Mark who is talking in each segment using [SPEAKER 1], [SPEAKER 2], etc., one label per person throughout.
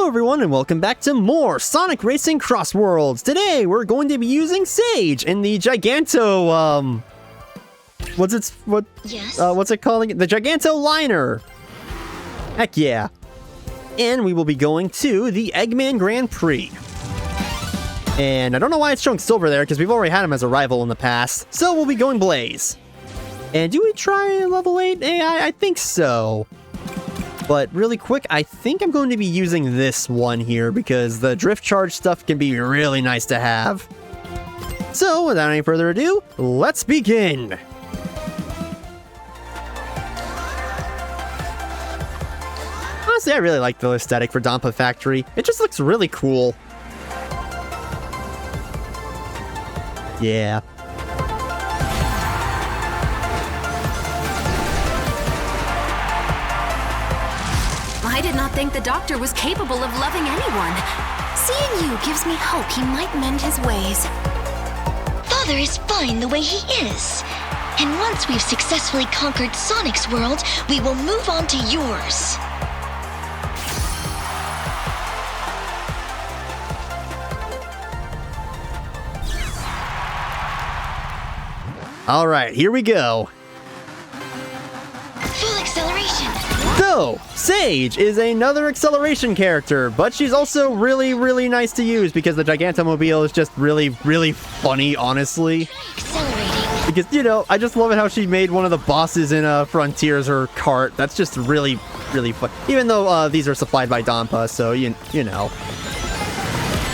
[SPEAKER 1] everyone, and welcome back to more Sonic Racing Crossworlds. Today, we're going to be using Sage in the Giganto, what's it calling? The Giganto Liner. Heck yeah. And we will be going to the Eggman Grand Prix. And I don't know why it's showing Silver there, because we've already had him as a rival in the past. So we'll be going Blaze. And do we try level 8 AI? I think so. But really quick, I think I'm going to be using this one here because the drift charge stuff can be really nice to have. So without any further ado, let's begin! Honestly, I really like the aesthetic for Dampa Factory. It just looks really cool. Yeah.
[SPEAKER 2] I did not think the doctor was capable of loving anyone. Seeing you gives me hope he might mend his ways.
[SPEAKER 3] Father is fine the way he is. And once we've successfully conquered Sonic's world, we will move on to yours.
[SPEAKER 1] All right, here we go.
[SPEAKER 3] Full acceleration.
[SPEAKER 1] So, Sage is another acceleration character, but she's also really, really nice to use because the Gigantomobile is just really, really funny, honestly.
[SPEAKER 3] Accelerating.
[SPEAKER 1] Because, you know, I just love it how she made one of the bosses in Frontiers her cart. That's just really, really fun. Even though these are supplied by Dampa, so, you know.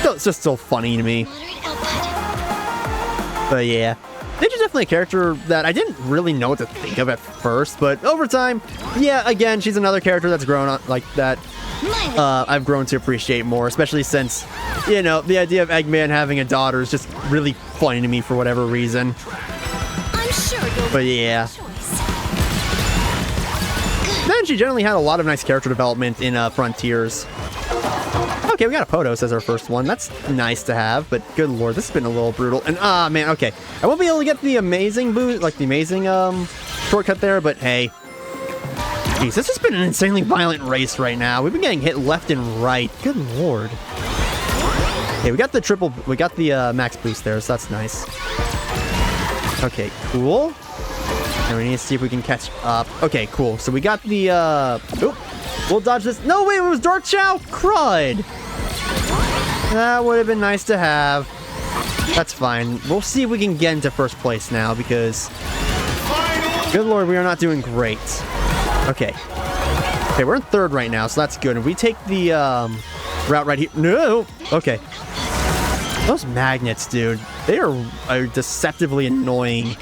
[SPEAKER 1] It's just so funny to me.
[SPEAKER 3] Moderate output.
[SPEAKER 1] But yeah. Sage is definitely a character that I didn't really know what to think of at first, but over time, yeah, again, she's another character that's grown on like that. I've grown to appreciate more, especially since, you know, the idea of Eggman having a daughter is just really funny to me for whatever reason.
[SPEAKER 2] I'm sure you'll
[SPEAKER 1] But yeah. Then she generally had a lot of nice character development in Frontiers. Okay, we got a Podos as our first one. That's nice to have, but good lord, this has been a little brutal. And man, okay. I won't be able to get the amazing boost, like the amazing shortcut there, but hey. Jeez, this has been an insanely violent race right now. We've been getting hit left and right. Good lord. Okay, we got the max boost there, so that's nice. Okay, cool. And we need to see if we can catch up. Okay, cool. So we got the oop. We'll dodge this. No, wait, it was Dark Chow? Crud. That would have been nice to have. That's fine. We'll see if we can get into first place now because... Good lord, we are not doing great. Okay. Okay, we're in third right now, so that's good. If we take the route right here... No! Okay. Those magnets, dude. They are deceptively annoying.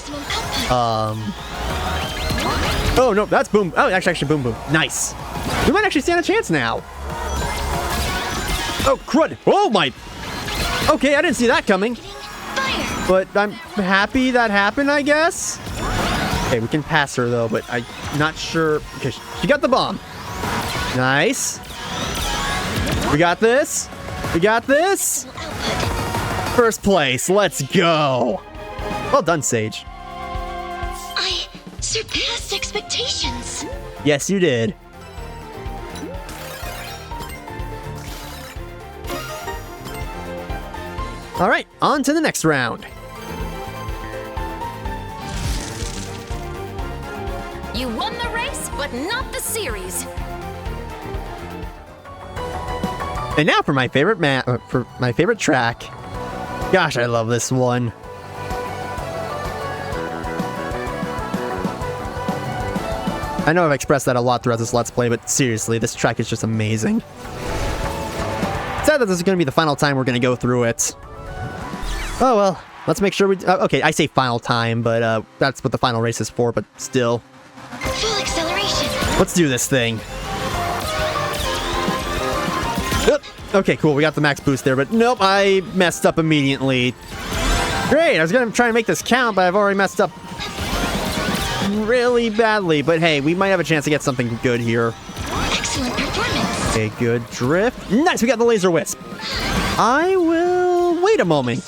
[SPEAKER 1] Oh, no, that's Boom. Oh, actually, Boom Boom. Nice. We might actually stand a chance now. Oh, crud. Oh, my. Okay, I didn't see that coming. But I'm happy that happened, I guess. Okay, we can pass her, though, but I'm not sure. Okay, she got the bomb. Nice. We got this. We got this. First place. Let's go. Well done, Sage.
[SPEAKER 3] I surpassed expectations.
[SPEAKER 1] Yes, you did. All right, on to the next round.
[SPEAKER 2] You won the race, but not the series.
[SPEAKER 1] And now for my favorite track. Gosh, I love this one. I know I've expressed that a lot throughout this Let's Play, but seriously, this track is just amazing. Sad that this is going to be the final time we're going to go through it. Oh well, let's make sure we... okay, I say final time, but that's what the final race is for, but still.
[SPEAKER 3] Full acceleration.
[SPEAKER 1] Let's do this thing. Okay, cool, we got the max boost there, but nope, I messed up immediately. Great, I was going to try and make this count, but I've already messed up really badly. But hey, we might have a chance to get something good here.
[SPEAKER 3] Excellent performance.
[SPEAKER 1] Okay, good drift. Nice, we got the laser wisp. I will wait a moment,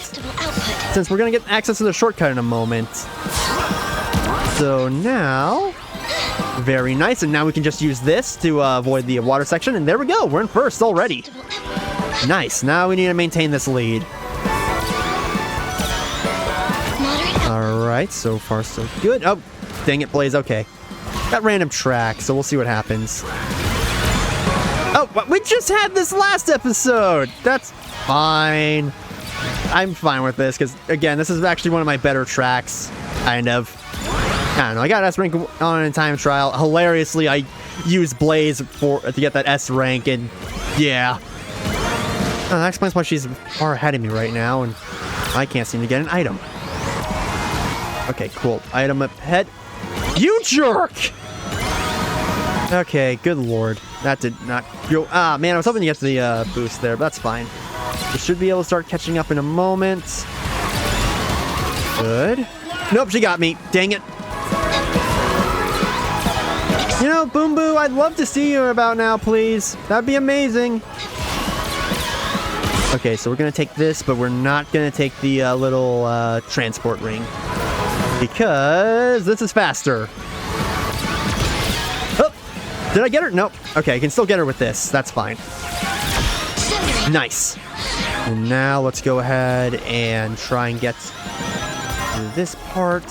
[SPEAKER 1] since we're gonna get access to the shortcut in a moment. So now Very nice, and now we can just use this to avoid the water section, and there we go. We're in first already. Nice. Now we need to maintain this lead. All right, so far so good. Oh, dang it, Blaze. Okay. Got random track, so we'll see what happens. Oh, we just had this last episode. That's fine. I'm fine with this, because, again, this is actually one of my better tracks, kind of. I don't know, I got S rank on in time trial. Hilariously, I used Blaze to get that S rank, and yeah. That explains why she's far ahead of me right now, and I can't seem to get an item. Okay, cool. Item ahead. You jerk! Okay, good lord. That did not go. Ah, man, I was hoping to get to the boost there, but that's fine. We should be able to start catching up in a moment. Good. Nope, she got me. Dang it. You know, Boom Boo, I'd love to see you about now, please. That'd be amazing. Okay, so we're going to take this, but we're not going to take the little transport ring. Because this is faster. Oh, did I get her? Nope. Okay, I can still get her with this. That's fine. Nice. And now let's go ahead and try and get to this part.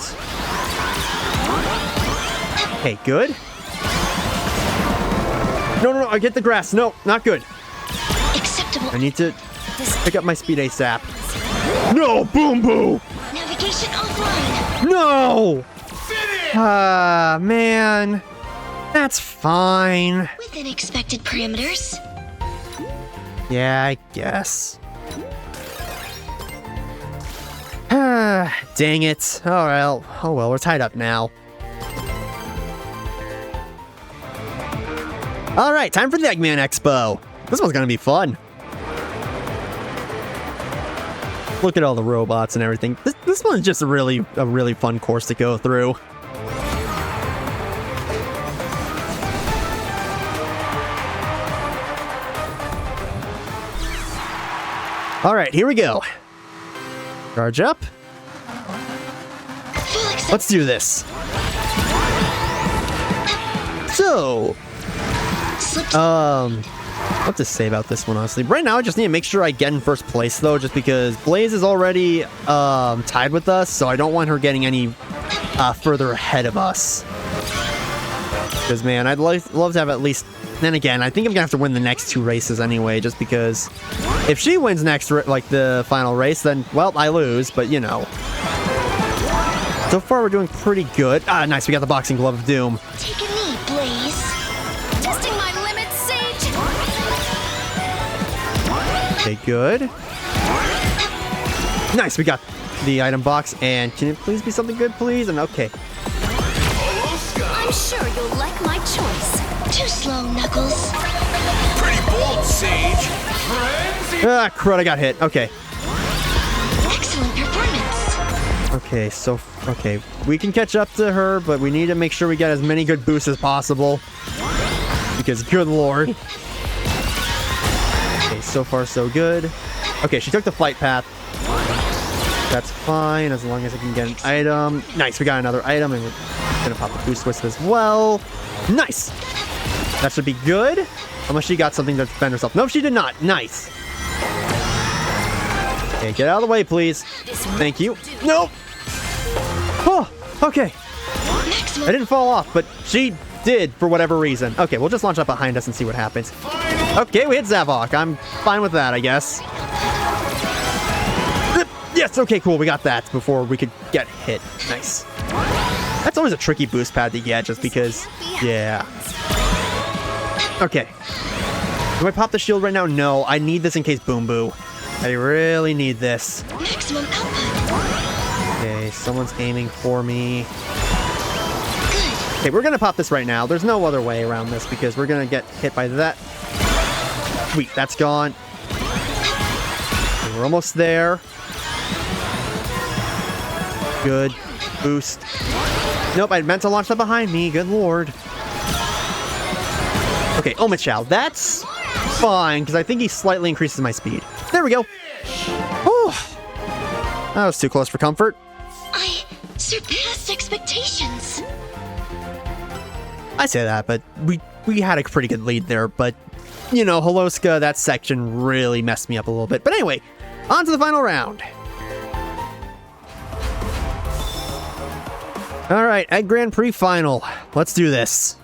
[SPEAKER 1] Okay, good. No, I get the grass. No, not good.
[SPEAKER 3] Acceptable.
[SPEAKER 1] I need to pick up my speed ASAP. No, Boom Boo!
[SPEAKER 3] Navigation offline.
[SPEAKER 1] No! Ah, man. That's fine.
[SPEAKER 3] Within expected parameters.
[SPEAKER 1] Yeah, I guess. Ah, dang it. Oh well, we're tied up now. Alright, time for the Eggman Expo. This one's gonna be fun. Look at all the robots and everything. This one's just a really fun course to go through. Alright, here we go. Charge up. Let's do this. So, what to say about this one, honestly. Right now, I just need to make sure I get in first place, though, just because Blaze is already tied with us, so I don't want her getting any further ahead of us. Because, man, I'd love to have at least... Then again, I think I'm going to have to win the next two races anyway, just because if she wins the final race, then, well, I lose, but, you know. So far, we're doing pretty good. Ah, nice, we got the boxing glove of doom.
[SPEAKER 3] Take a knee, Blaze.
[SPEAKER 2] Testing my limits, Sage.
[SPEAKER 1] Okay, good. Nice, we got the item box, and can it please be something good, please? And okay.
[SPEAKER 2] I'm sure you'll like my choice.
[SPEAKER 3] Too slow, Knuckles.
[SPEAKER 4] Pretty bold, Sage.
[SPEAKER 1] Ah, crud, I got hit. Okay.
[SPEAKER 3] Excellent performance.
[SPEAKER 1] Okay, so, okay. We can catch up to her, but we need to make sure we get as many good boosts as possible. Because, good lord. Okay, so far so good. Okay, she took the flight path. That's fine, as long as I can get an item. Nice, we got another item, and we're gonna pop the boost twist as well. Nice! That should be good. Unless she got something to defend herself. No, she did not. Nice. Okay, get out of the way, please. Thank you. Nope. Oh, okay. I didn't fall off, but she did for whatever reason. Okay, we'll just launch up behind us and see what happens. Okay, we hit Zavok. I'm fine with that, I guess. Yes, okay, cool. We got that before we could get hit. Nice. That's always a tricky boost pad to get just because, yeah. Okay. Do I pop the shield right now? No, I need this in case Boom Boo. I really need this.
[SPEAKER 3] Maximum output.
[SPEAKER 1] Okay, someone's aiming for me.
[SPEAKER 3] Good.
[SPEAKER 1] Okay, we're gonna pop this right now. There's no other way around this because we're gonna get hit by that. Sweet, that's gone. Okay, we're almost there. Good. Boost. Nope, I meant to launch that behind me. Good lord. Okay, Omichow. That's fine, because I think he slightly increases my speed. There we go. Whew. That was too close for comfort.
[SPEAKER 3] I surpassed expectations.
[SPEAKER 1] I say that, but we had a pretty good lead there. But, you know, Holoska, that section really messed me up a little bit. But anyway, on to the final round. All right, Egg Grand Prix final. Let's do this.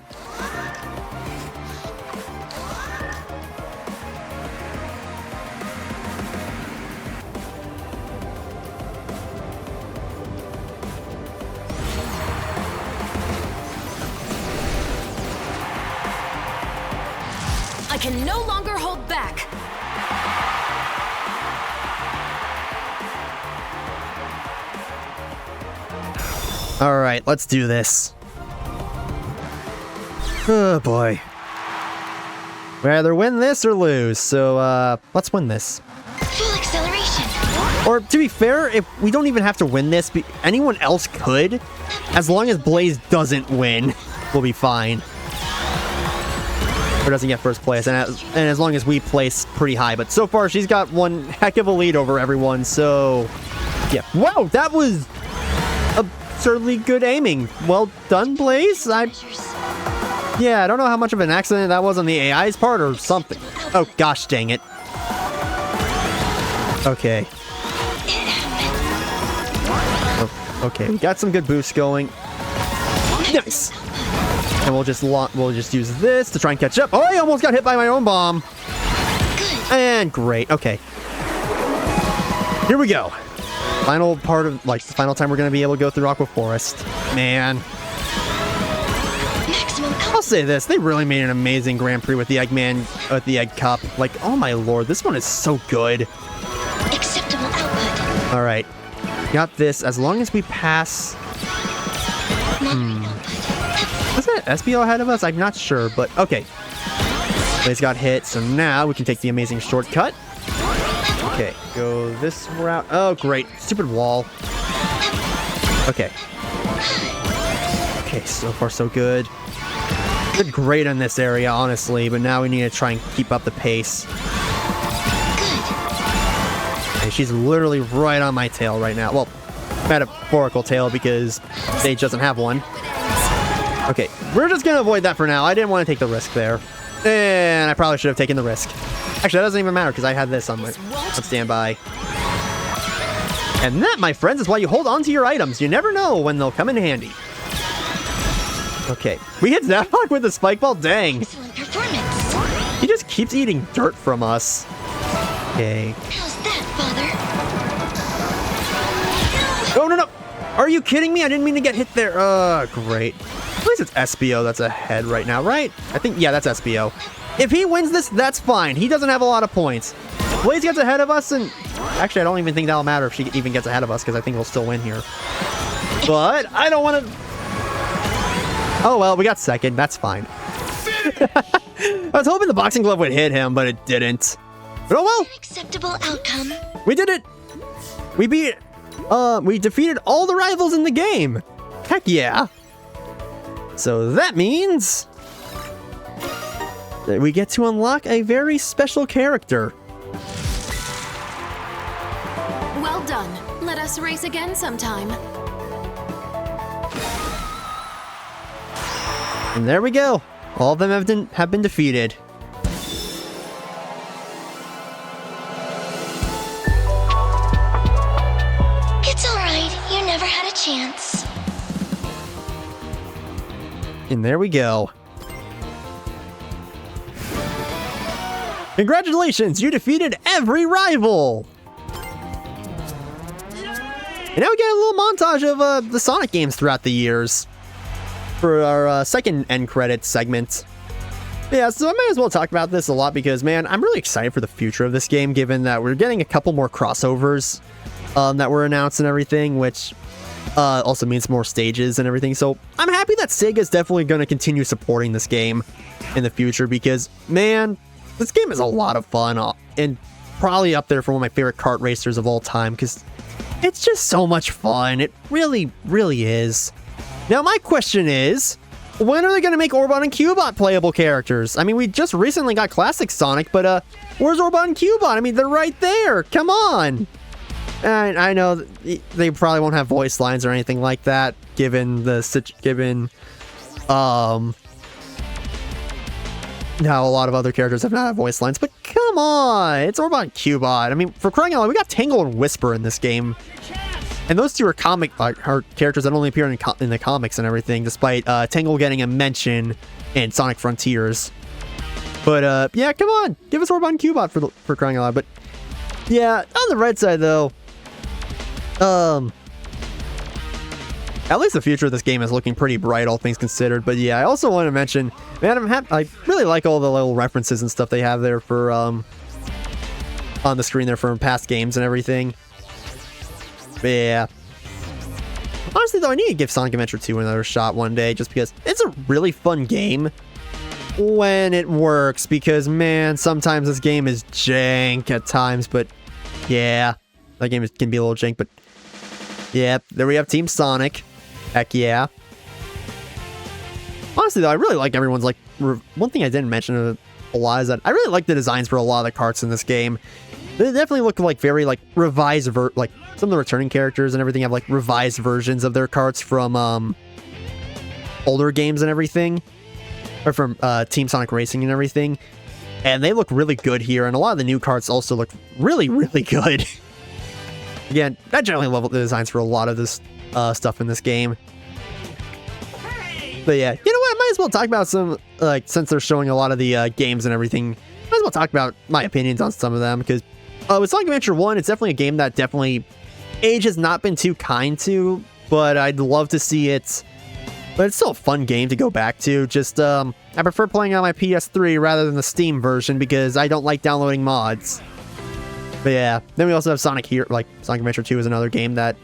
[SPEAKER 2] I can no longer hold back.
[SPEAKER 1] All right, let's do this. Oh boy. We either win this or lose, so let's win this.
[SPEAKER 3] Full acceleration.
[SPEAKER 1] Or to be fair, if we don't even have to win this, anyone else could. As long as Blaze doesn't win, we'll be fine. Or doesn't get first place, and as long as we place pretty high. But so far, she's got one heck of a lead over everyone, so... yeah. Wow, that was absurdly good aiming. Well done, Blaze. Yeah, I don't know how much of an accident that was on the AI's part or something. Oh, gosh dang it. Okay. Oh, okay, we got some good boosts going. Nice. And we'll just use this to try and catch up. Oh, I almost got hit by my own bomb. And great. Okay. Here we go. Final part of, like, the final time we're going to be able to go through Aqua Forest. Man. I'll say this, they really made an amazing Grand Prix with the Eggman, with the Egg Cup. Like, oh my lord, this one is so good.
[SPEAKER 3] Acceptable output.
[SPEAKER 1] All right, got this. As long as we pass. Was that SBO ahead of us? I'm not sure, but okay. Blaze got hit, so now we can take the amazing shortcut. Okay, go this route. Oh, great, stupid wall. Okay. Okay, so far so good. Did great in this area, honestly, but now we need to try and keep up the pace. And she's literally right on my tail right now. Well, metaphorical tail because Sage doesn't have one. Okay, we're just gonna avoid that for now. I didn't want to take the risk there. And I probably should have taken the risk. Actually, that doesn't even matter because I had this on standby. And that, my friends, is why you hold on to your items. You never know when they'll come in handy. Okay, we hit Zapdoc with the spike ball. Dang.
[SPEAKER 3] Excellent performance.
[SPEAKER 1] He just keeps eating dirt from us. Okay.
[SPEAKER 3] How's that, Father?
[SPEAKER 1] Oh, no, no. Are you kidding me? I didn't mean to get hit there. Great. At least it's SBO that's ahead right now, right? I think, yeah, that's SBO. If he wins this, that's fine. He doesn't have a lot of points. Blaze gets ahead of us, and actually, I don't even think that'll matter if she even gets ahead of us, because I think we'll still win here. But I don't want to... Oh, well, we got second. That's fine. I was hoping the boxing glove would hit him, but it didn't. But oh, well.
[SPEAKER 3] An acceptable outcome.
[SPEAKER 1] We did it. We beat... we defeated all the rivals in the game. Heck yeah. So that means... that we get to unlock a very special character.
[SPEAKER 2] Well done. Let us race again sometime.
[SPEAKER 1] And there we go. All of them have been defeated.
[SPEAKER 3] It's alright. You never had a chance.
[SPEAKER 1] And there we go. Congratulations, you defeated every rival! And now we get a little montage of the Sonic games throughout the years for our second end credits segment. Yeah, so I might as well talk about this a lot because, man, I'm really excited for the future of this game, given that we're getting a couple more crossovers that were announced and everything, which also means more stages and everything. So I'm happy that Sega's definitely going to continue supporting this game in the future because, man, this game is a lot of fun and probably up there for one of my favorite kart racers of all time because it's just so much fun. It really, really is. Now, my question is, when are they going to make Orbot and Cubot playable characters? I mean, we just recently got Classic Sonic, but where's Orbot and Cubot? I mean, they're right there. Come on. And I know they probably won't have voice lines or anything like that, given how a lot of other characters have not had voice lines, but come on, it's Orban Cubot. I mean, for crying out loud, we got Tangle and Whisper in this game. And those two are are characters that only appear in the comics and everything, despite Tangle getting a mention in Sonic Frontiers. But yeah, come on, give us Orban Cubot for crying out loud. But yeah, on the right side though, at least the future of this game is looking pretty bright, all things considered. But yeah, I also want to mention, man, I really like all the little references and stuff they have there for on the screen there for past games and everything. But yeah. Honestly though, I need to give Sonic Adventure 2 another shot one day, just because it's a really fun game when it works. Because man, sometimes this game is jank at times, but yeah, that game can be a little jank. But yeah, there we have Team Sonic. Heck yeah. Honestly though, I really like everyone's like one thing I didn't mention a lot is that I really like the designs for a lot of the carts in this game. They definitely look like very like revised like some of the returning characters and everything have like revised versions of their carts from older games and everything, or from Team Sonic Racing and everything, and they look really good here. And a lot of the new carts also look really good. Again, I generally love the designs for a lot of this stuff in this game. But yeah, you know what? I might as well talk about some, like, since they're showing a lot of the games and everything, might as well talk about my opinions on some of them. Because with Sonic Adventure 1, it's definitely a game that definitely age has not been too kind to, but I'd love to see it. But it's still a fun game to go back to. Just, I prefer playing on my PS3 rather than the Steam version because I don't like downloading mods. But yeah, then we also have Sonic Adventure 2 is another game that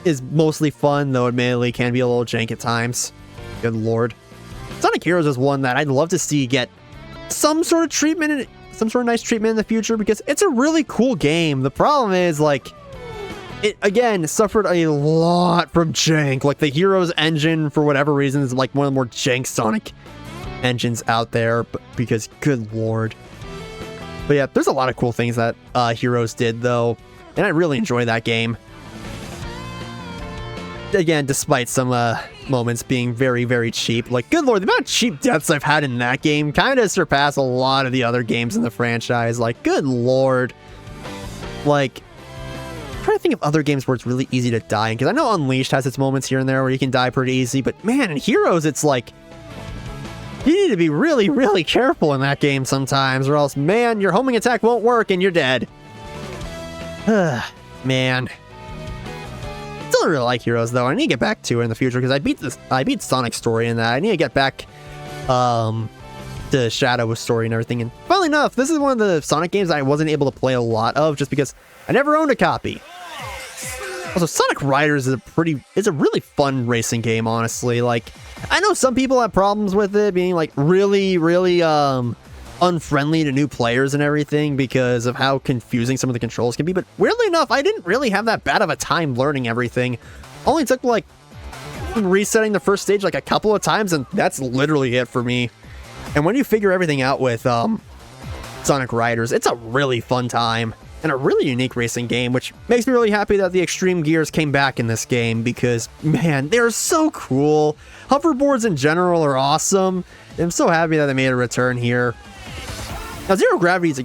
[SPEAKER 1] is mostly fun, though admittedly can be a little jank at times. Good lord. Sonic Heroes is one that I'd love to see get some sort of treatment, some sort of nice treatment in the future, because it's a really cool game. The problem is, like, it again suffered a lot from jank. Like, the Heroes engine, for whatever reason, is like one of the more jank Sonic engines out there, but because good lord. But yeah, there's a lot of cool things that Heroes did, though, and I really enjoy that game. Again, despite some moments being very cheap. Like, good lord, the amount of cheap deaths I've had in that game kind of surpass a lot of the other games in the franchise. Like, good lord. Like, I'm trying to think of other games where it's really easy to die. Because I know Unleashed has its moments here and there where you can die pretty easy. But man, in Heroes, it's like, you need to be really careful in that game sometimes, or else, man, your homing attack won't work and you're dead. Man. Still really like Heroes, though. I need to get back to it in the future because I beat Sonic's story in that. I need to get back to Shadow's story and everything. And funnily enough, this is one of the Sonic games I wasn't able to play a lot of just because I never owned a copy. Also, Sonic Riders is a really fun racing game, honestly. Like, I know some people have problems with it being like really unfriendly to new players and everything because of how confusing some of the controls can be, but weirdly enough, I didn't really have that bad of a time learning everything. Only took like resetting the first stage like a couple of times, and that's literally it for me. And when you figure everything out with Sonic Riders, it's a really fun time and a really unique racing game, which makes me really happy that the extreme gears came back in this game because, man, they're so cool. Hoverboards in general are awesome. I'm so happy that they made a return here. Now, Zero Gravity is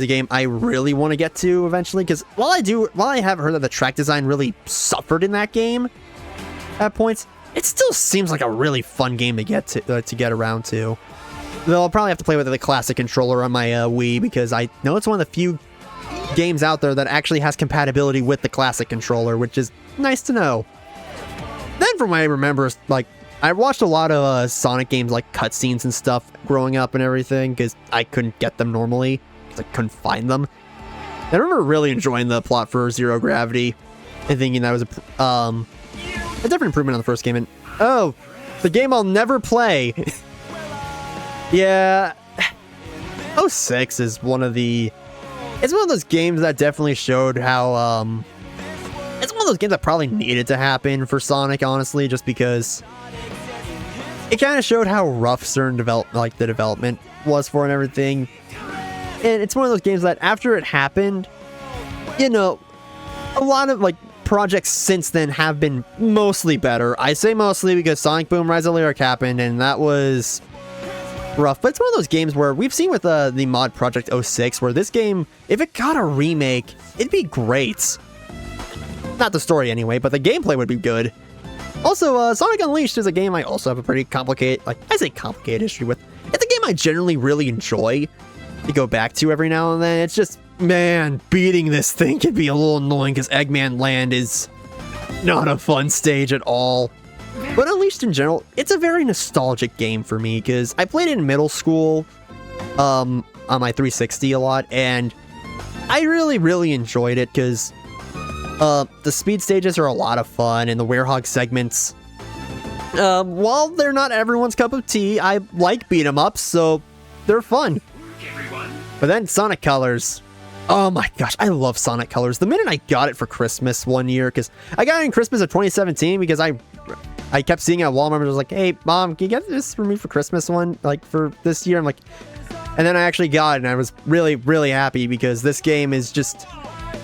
[SPEAKER 1] a game I really want to get to eventually, because while I have heard that the track design really suffered in that game at points, it still seems like a really fun game to get around to. Though I'll probably have to play with the classic controller on my Wii, because I know it's one of the few games out there that actually has compatibility with the classic controller, which is nice to know. Then from what I remember, like, I watched a lot of Sonic games, like cutscenes and stuff growing up and everything, because I couldn't get them normally, because I couldn't find them. And I remember really enjoying the plot for Zero Gravity and thinking that was a different improvement on the first game. And oh, the game I'll never play. Yeah, 06 is one of those games that definitely showed how it's one of those games that probably needed to happen for Sonic, honestly, just because it kind of showed how rough certain the development was for and everything. And it's one of those games that after it happened, you know, a lot of like projects since then have been mostly better. I say mostly because Sonic Boom Rise of Lyric happened, and that was rough, but it's one of those games where we've seen with the mod Project 06 where this game, if it got a remake, it'd be great. Not the story anyway, but the gameplay would be good. Also, Sonic Unleashed is a game I also have a pretty complicated, I say complicated history with. It's a game I generally really enjoy to go back to every now and then. It's just, man, beating this thing can be a little annoying because Eggman Land is not a fun stage at all. But Unleashed in general, it's a very nostalgic game for me because I played it in middle school on my 360 a lot, and I really enjoyed it because the speed stages are a lot of fun, and the Werehog segments, while they're not everyone's cup of tea, I like beat 'em ups, so they're fun. But then Sonic Colors. Oh my gosh, I love Sonic Colors. The minute I got it for Christmas one year, because I got it in Christmas of 2017 because I kept seeing it at Walmart and I was like, hey, Mom, can you get this for me for Christmas for this year? I'm like, and then I actually got it and I was really happy because this game is just,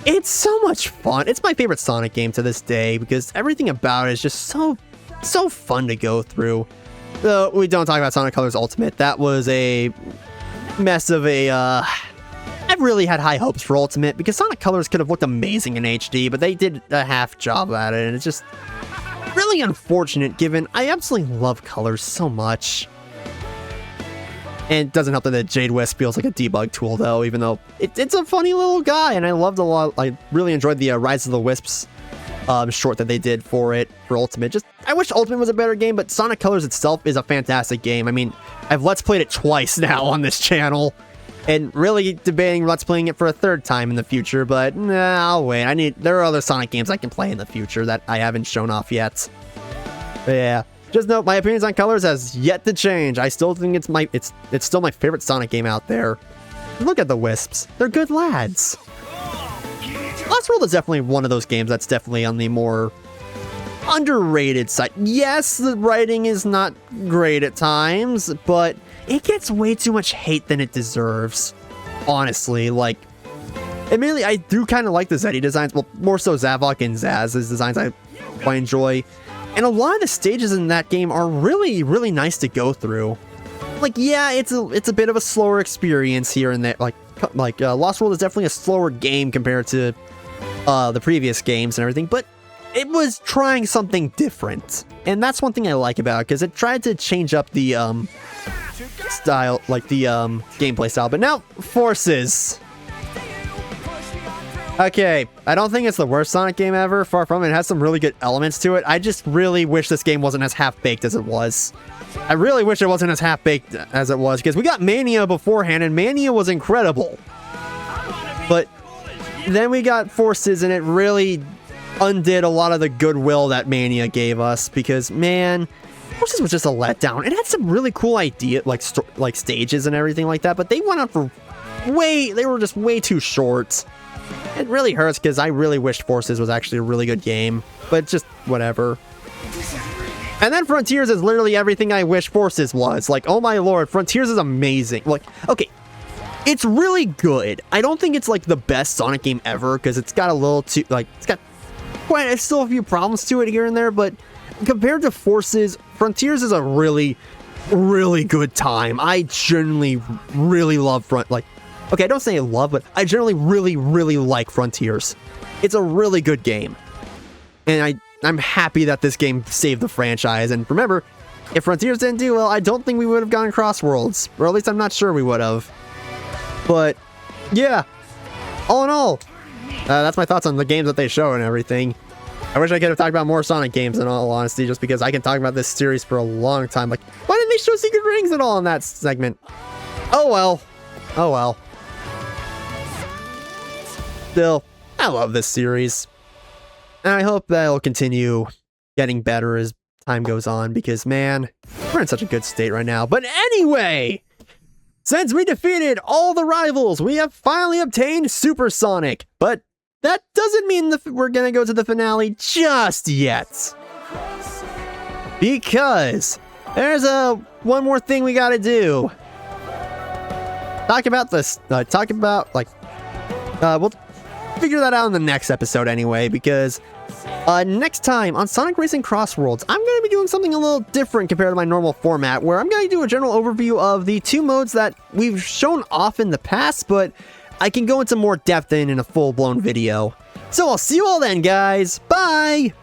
[SPEAKER 1] it's so much fun. It's my favorite Sonic game to this day because everything about it is just so fun to go through. Though we don't talk about Sonic Colors Ultimate. That was a mess of a, I really had high hopes for Ultimate because Sonic Colors could have looked amazing in HD, but they did a half job at it, and it's just really unfortunate given I absolutely love Colors so much. And it doesn't help that Jade Wisp feels like a debug tool though, even though it's a funny little guy, and I loved a lot. I really enjoyed the Rise of the Wisps short that they did for Ultimate. Just, I wish Ultimate was a better game, but Sonic Colors itself is a fantastic game. I mean, I've Let's Played it twice now on this channel, and really debating Let's Playing it for a third time in the future, but nah, I'll wait. There are other Sonic games I can play in the future that I haven't shown off yet. But yeah, just note, my opinions on Colors has yet to change. I still think it's still my favorite Sonic game out there. Look at the Wisps. They're good lads. Lost World is definitely one of those games that's definitely on the more underrated side. Yes, the writing is not great at times, but it gets way too much hate than it deserves. Honestly, like, admittedly, I do kind of like the Zeddy designs. Well, more so Zavok and Zaz's designs I quite enjoy. And a lot of the stages in that game are really nice to go through. Like, yeah, it's a bit of a slower experience here and there. Like Lost World is definitely a slower game compared to the previous games and everything, but it was trying something different. And that's one thing I like about it, because it tried to change up the style, like the gameplay style. But now, Forces. Okay, I don't think it's the worst Sonic game ever. Far from it. It has some really good elements to it. I just really wish this game wasn't as half-baked as it was. I really wish it wasn't as half-baked as it was, because we got Mania beforehand, and Mania was incredible. But then we got Forces, and it really undid a lot of the goodwill that Mania gave us, because, man, Forces was just a letdown. It had some really cool ideas, like stages and everything like that, but they went on for they were just way too short. It really hurts because I really wished Forces was actually a really good game, but just whatever. And then Frontiers is literally everything I wish Forces was. Like, oh my lord, Frontiers is amazing. Like, okay, it's really good. I don't think it's like the best Sonic game ever because it's got a little too, like, it's still a few problems to it here and there, but compared to Forces, Frontiers is a really good time. I genuinely really love okay, I don't say I love, but I generally really like Frontiers. It's a really good game. And I'm happy that this game saved the franchise. And remember, if Frontiers didn't do well, I don't think we would have gotten Crossworlds. Or at least I'm not sure we would have. But, yeah. All in all, that's my thoughts on the games that they show and everything. I wish I could have talked about more Sonic games in all honesty, just because I can talk about this series for a long time. Like, why didn't they show Secret Rings at all in that segment? Oh well. Oh well. Still, I love this series. And I hope that it'll continue getting better as time goes on, because, man, we're in such a good state right now. But anyway, since we defeated all the rivals, we have finally obtained Super Sonic. But that doesn't mean we're going to go to the finale just yet. Because there's one more thing we got to do. figure that out in the next episode anyway, because next time on Sonic Racing Crossworlds, I'm going to be doing something a little different compared to my normal format, where I'm going to do a general overview of the 2 modes that we've shown off in the past, but I can go into more depth in a full-blown video. So I'll see you all then, guys. Bye!